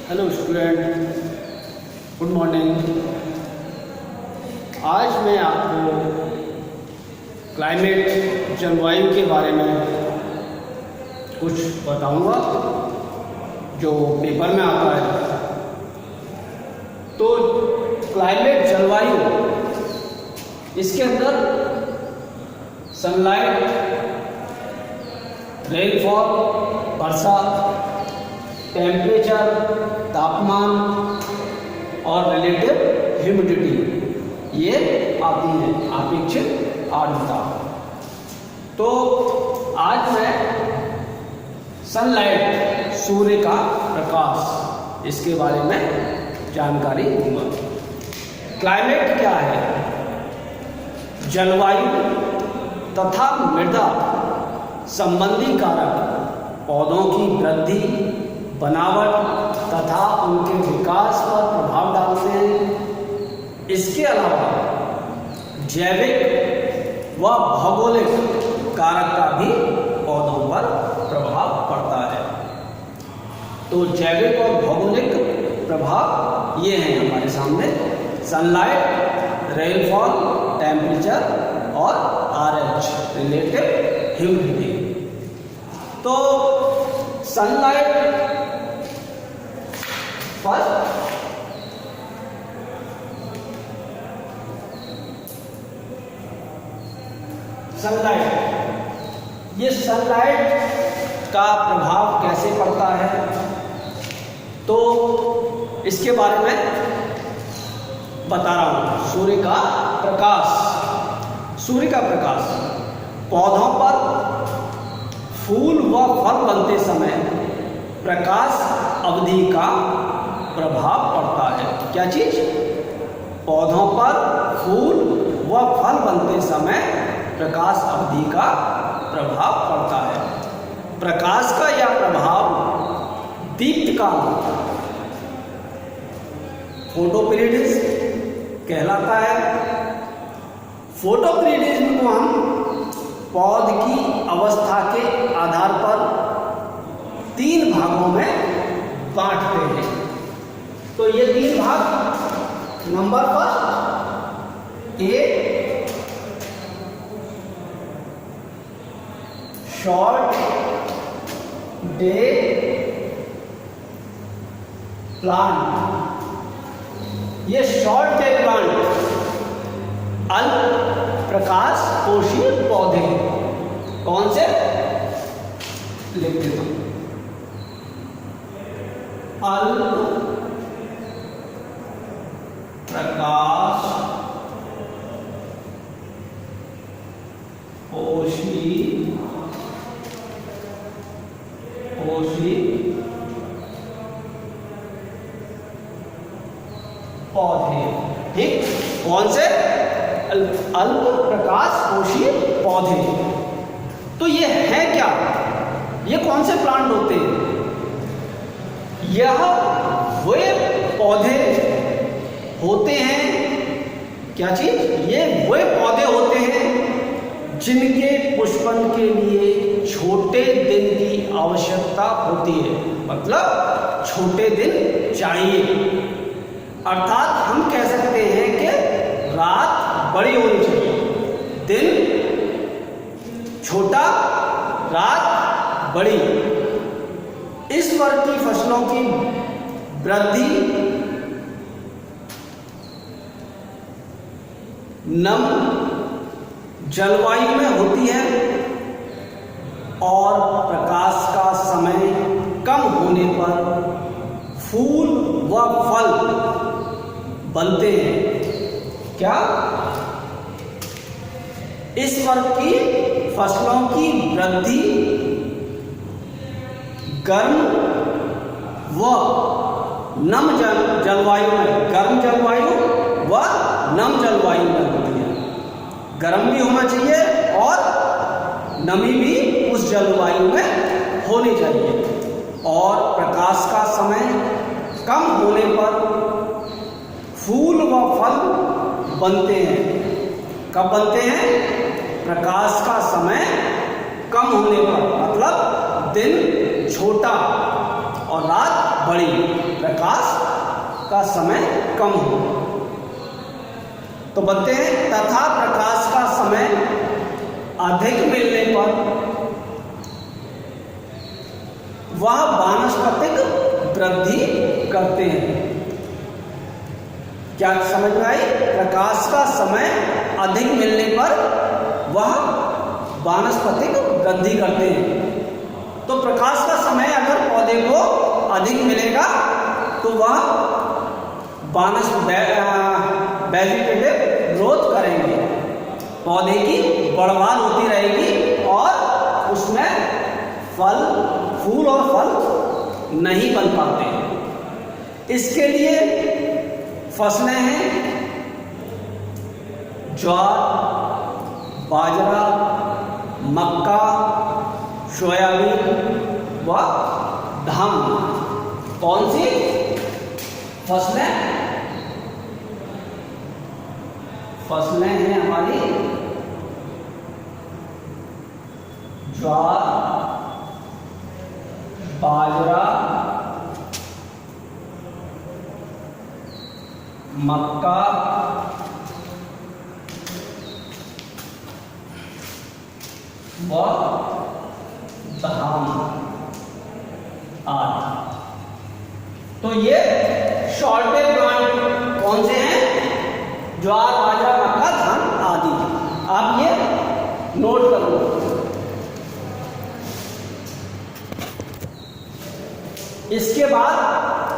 Hello student, good morning. आज मैं आपको क्लाइमेट जलवायु के बारे में कुछ बताऊंगा जो पेपर में आता है। तो क्लाइमेट जलवायु, इसके अंदर सनलाइट, रेनफॉल, वर्षा, टेम्परेचर, तापमान और रिलेटिव ह्यूमिडिटी ये आती है, अपेक्षित आर्द्रता। तो आज मैं सनलाइट, सूर्य का प्रकाश, इसके बारे में जानकारी दूंगा। क्लाइमेट क्या है? जलवायु तथा मृदा संबंधी कारक पौधों की वृद्धि, बनावट तथा उनके विकास पर प्रभाव डालते हैं। इसके अलावा जैविक व भौगोलिक कारक का भी पौधों पर प्रभाव पड़ता है। तो जैविक और भौगोलिक प्रभाव ये हैं हमारे सामने: सनलाइट, रेनफॉल, टेम्परेचर और RH, रिलेटिव ह्यूमिडिटी। तो सनलाइट फर्स्ट, सनलाइट, ये सनलाइट का प्रभाव कैसे पड़ता है तो इसके बारे में बता रहा हूं। सूर्य का प्रकाश, सूर्य का प्रकाश पौधों पर फूल व फल बनते समय प्रकाश अवधि का प्रभाव पड़ता है। क्या चीज? पौधों पर फूल व फल बनते समय प्रकाश अवधि का प्रभाव पड़ता है। प्रकाश का यह प्रभाव दीप्तकाल, फोटोपीरियडिज्म कहलाता है। फोटोपीरियडिज्म को हम पौध की अवस्था के आधार पर 3 भागों में बांटते हैं। तो ये 3 भाग, नंबर फर्स्ट, ए शॉर्ट डे प्लांट। ये शॉर्ट डे प्लांट अल्प प्रकाश पोषी पौधे। कौन से? लिख देता हूं। अल्प प्रकाश पोषी पौधे। ठीक, कौन से? अल्प प्रकाश पोषी पौधे। तो ये है क्या? ये कौन से प्लांट होते हैं? यह वे पौधे होते हैं, क्या चीज? ये वे पौधे होते हैं जिनके पुष्पन के लिए छोटे दिन की आवश्यकता होती है। मतलब छोटे दिन चाहिए। अर्थात हम कह सकते हैं कि रात बड़ी होनी चाहिए। दिन छोटा, रात बड़ी। इस वर्ग की फसलों की वृद्धि नम जलवायु में होती है और प्रकाश का समय कम होने पर फूल व फल बनते हैं। क्या? इस वर्ग की फसलों की वृद्धि गर्म व नम जलवायु में, गर्म जलवायु व नम जलवायु में होती है। गर्म भी होना चाहिए और नमी भी उस जलवायु में होनी चाहिए। और प्रकाश का समय कम होने पर फूल व फल बनते हैं। कब बनते हैं? प्रकाश का समय कम होने पर, मतलब दिन छोटा और रात बड़ी, प्रकाश का समय कम हो। तो बोलते हैं तथा प्रकाश का समय अधिक मिलने पर वह वानस्पतिक वृद्धि करते हैं। क्या समझ में आई? प्रकाश का समय अधिक मिलने पर वह वानस्पतिक वृद्धि करते हैं। तो प्रकाश का समय अगर पौधे को अधिक मिलेगा तो वह वेजिटेटिव ग्रोथ करेंगे, पौधे की बढ़वार होती रहेगी और उसमें फूल और फल नहीं बन पाते। इसके लिए फसलें हैं ज्वार, बाजरा, मक्का, सोयाबीन व धान। कौन सी फसलें? फसलें हैं हमारी ज्वार, बाजरा, मक्का, व धान आदि। तो ये शॉर्टेज प्लांट कौन से हैं? ज्वार, बाजरा, मक्का, धान आदि। आप ये नोट करो। इसके बाद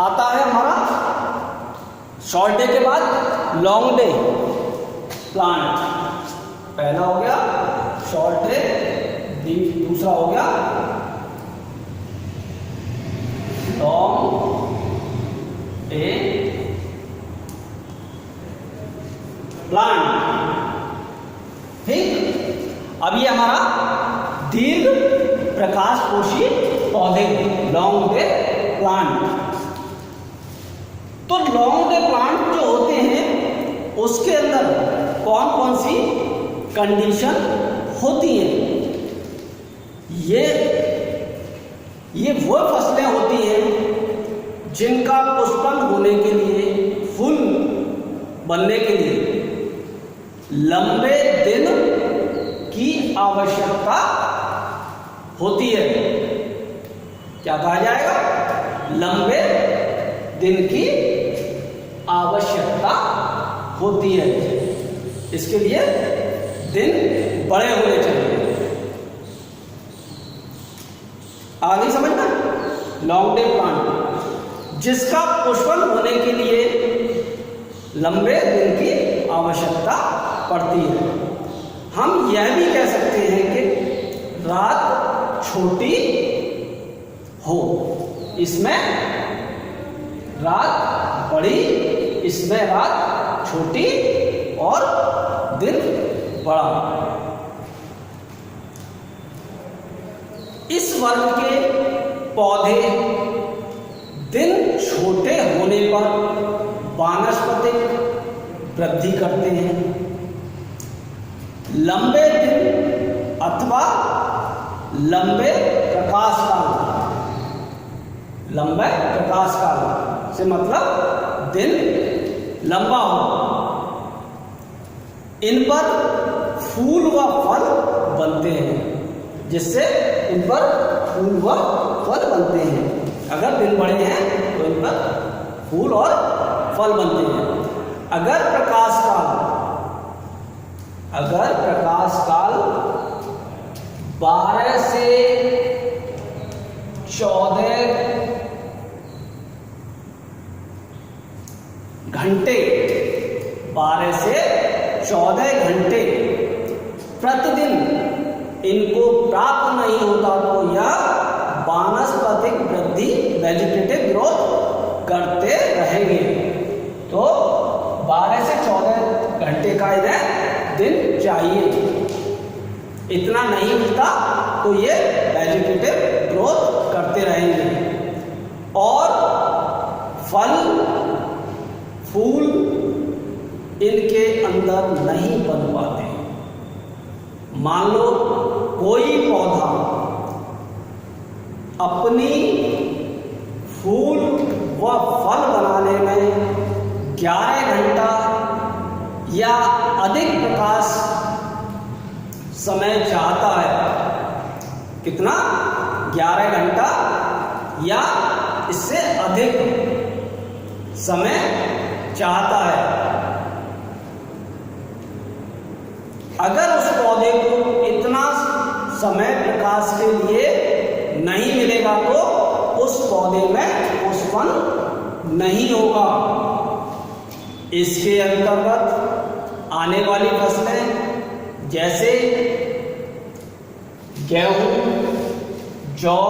आता है हमारा शॉर्ट डे के बाद लॉन्ग डे प्लांट। पहला हो गया शॉर्ट डे, दूसरा हो गया लॉन्ग डे प्लांट। ठीक, अब ये हमारा दीर्घ प्रकाशपोषी पौधे लॉन्ग डे प्लांट। तो लॉन्ग डे प्लांट जो होते हैं उसके अंदर कौन कौन सी कंडीशन होती हैं? ये वो फसलें होती हैं जिनका पुष्पन होने के लिए, फूल बनने के लिए लंबे दिन की आवश्यकता होती है। क्या कहा जाएगा? लंबे दिन की आवश्यकता होती है। इसके लिए दिन बड़े होने चाहिए। आगे समझना, लॉन्ग डे प्लांट जिसका पुष्पन होने के लिए लंबे दिन की आवश्यकता पड़ती है। हम यह भी कह सकते हैं कि रात छोटी हो, इसमें रात बड़ी, इसमें रात छोटी और दिन बड़ा। इस वर्ग के पौधे दिन छोटे होने पर वानस्पतिक वृद्धि करते हैं। लंबे दिन अथवा लंबे प्रकाश काल, लंबे प्रकाश काल से मतलब दिन लंबा हो, इन पर फूल व फल बनते हैं, जिससे इन पर फूल व फल बनते हैं। अगर दिन बड़े हैं तो इन पर फूल और फल बनते हैं। अगर प्रकाश काल 12 से 14 घंटे 12 से 14 घंटे प्रतिदिन इनको प्राप्त नहीं होता तो यह वानस्पतिक वृद्धि, वेजिटेटिव ग्रोथ करते रहेंगे। तो 12 से 14 घंटे का इन्हें दिन चाहिए। इतना नहीं मिलता तो ये वेजिटेटिव ग्रोथ करते रहेंगे और फल फूल इनके अंदर नहीं बन पाते। मान लो कोई पौधा अपनी फूल फल बनाने में 11 घंटा या अधिक प्रकाश समय चाहता है। कितना? 11 घंटा या इससे अधिक समय चाहता है। अगर उस पौधे को इतना समय प्रकाश के लिए नहीं मिलेगा तो उस पौधे में पुष्पन नहीं होगा। इसके अंतर्गत आने वाली फसलें जैसे गेहूं, जौ,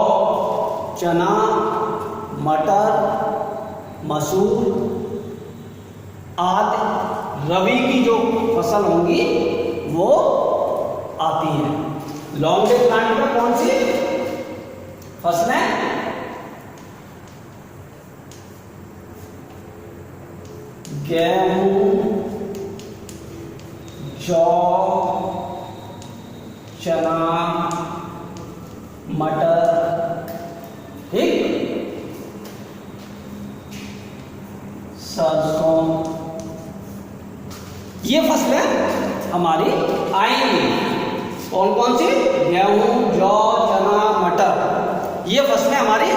चना, मटर, मसूर आदि रबी की जो फसल होंगी वो आती हैं। लॉन्ग डे प्लांट में कौन सी फसलें? गेहूं, जौ, चना, मटर, ठीक, सरसों, ये फसलें हमारी आएंगी। कौन कौन सी? गेहूं, जौ, चना, मटर, ये फसलें हमारी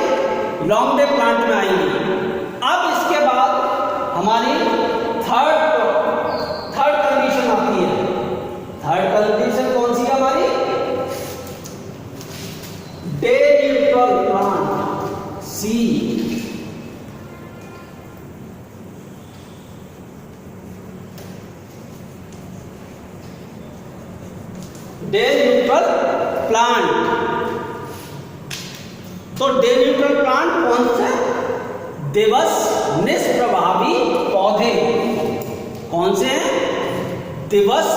लॉन्ग डे प्लांट में आएंगी। अब इसके बाद हमारी थर्ड कंडीशन आती है। थर्ड कंडीशन कौन सी है हमारी? Day neutral plant, C. Day neutral plant. तो डे न्यूट्रल प्लांट कौन से? दिवस निष्प्रभावी पौधे। कौन से हैं? दिवस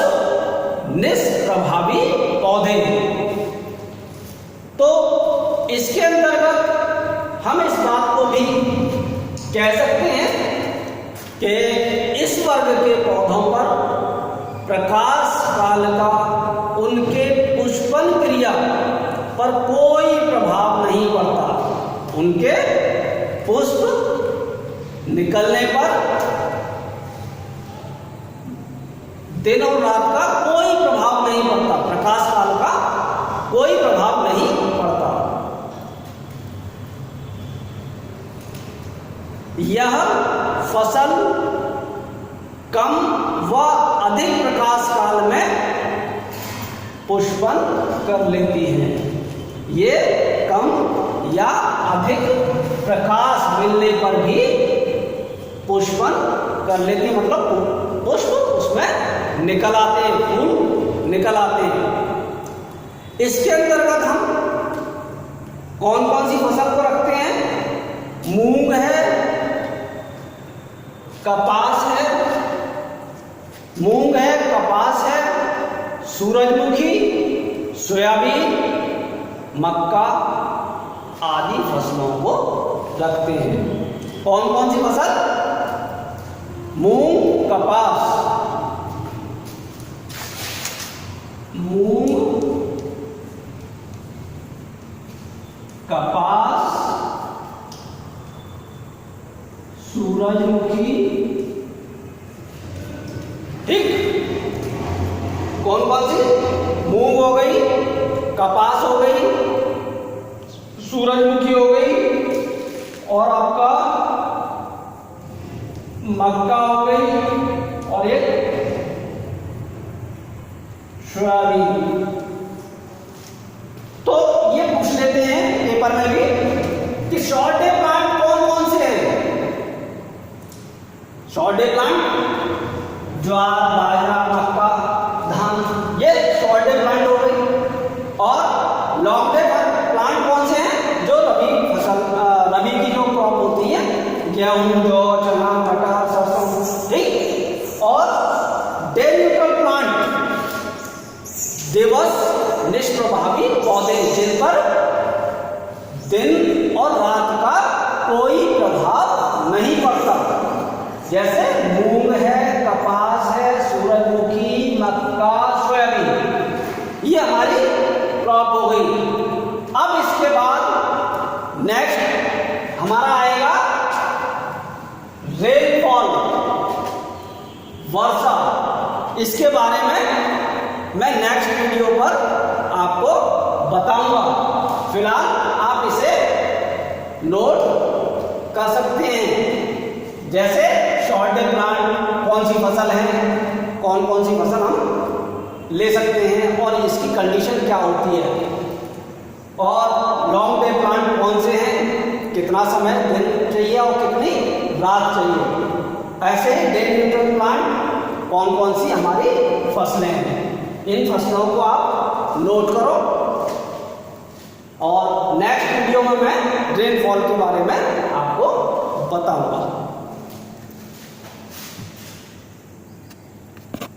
निष्प्रभावी पौधे। तो इसके अंतर्गत हम इस बात को भी कह सकते हैं कि इस वर्ग के पौधों पर प्रकाश काल का उनके पुष्पन क्रिया पर कोई प्रभाव नहीं पड़ता। उनके पुष्प निकलने पर दिन और रात का कोई प्रभाव नहीं पड़ता, प्रकाश काल का कोई प्रभाव नहीं पड़ता। यह फसल कम व अधिक प्रकाश काल में पुष्पन कर लेती है। ये कम या अधिक प्रकाश मिलने पर भी पुष्पन कर लेती, मतलब पुष्प उसमें निकल आते हैं, फूल निकल आते हैं। इसके अंतर्गत हम कौन कौन सी फसल को रखते हैं? मूंग है, कपास है, मूंग है, कपास है, सूरजमुखी, सोयाबीन, मक्का आदि फसलों को रखते हैं। कौन कौन सी फसल? मूंग, कपास, मूंग, कपास, सूरजमुखी, ठीक। कौन कौन सी? मूंग हो गई, कपास हो गई, सूरजमुखी हो गई और आपका मक्का हो गई और एक सोयाबीन। तो ये पूछ लेते हैं पेपर में भी कि शॉर्ट डे प्लांट कौन कौन से हैं? शॉर्ट डे प्लांट ज्वार, बाजरा, मक्का, धान, ये शॉर्ट डे प्लांट हो गई। और लॉन्ग डे प्लांट कौन से हैं? जो रबी फसल, रबी की जो क्रॉप होती है, गेहूं, जौ, चना, मटर, सरसों, ठीक। और डे न्यूट्रल प्लांट दिवस निष्प्रभावी पौधे जिन पर दिन और रात का कोई प्रभाव नहीं पड़ता, जैसे मूंग है, कपास है, सूरजमुखी, मक्का, सोयाबीन, ये हमारी क्रॉप हो गई। अब इसके बाद नेक्स्ट हमारा आएगा रेनफॉल, वर्षा, इसके बारे में मैं नेक्स्ट वीडियो पर आपको बताऊंगा। फिलहाल आप इसे नोट कर सकते हैं। जैसे शॉर्ट डे प्लांट कौन सी फसल है, कौन कौन सी फसल हम ले सकते हैं और इसकी कंडीशन क्या होती है, और लॉन्ग डे प्लांट कौन से हैं, कितना समय दिन चाहिए और कितनी रात चाहिए। ऐसे डे न्यूट्रल प्लांट कौन कौन सी हमारी फसलें हैं, इन फसलों को आप नोट करो। और नेक्स्ट वीडियो में मैं रेनफॉल के बारे में आपको बताऊंगा।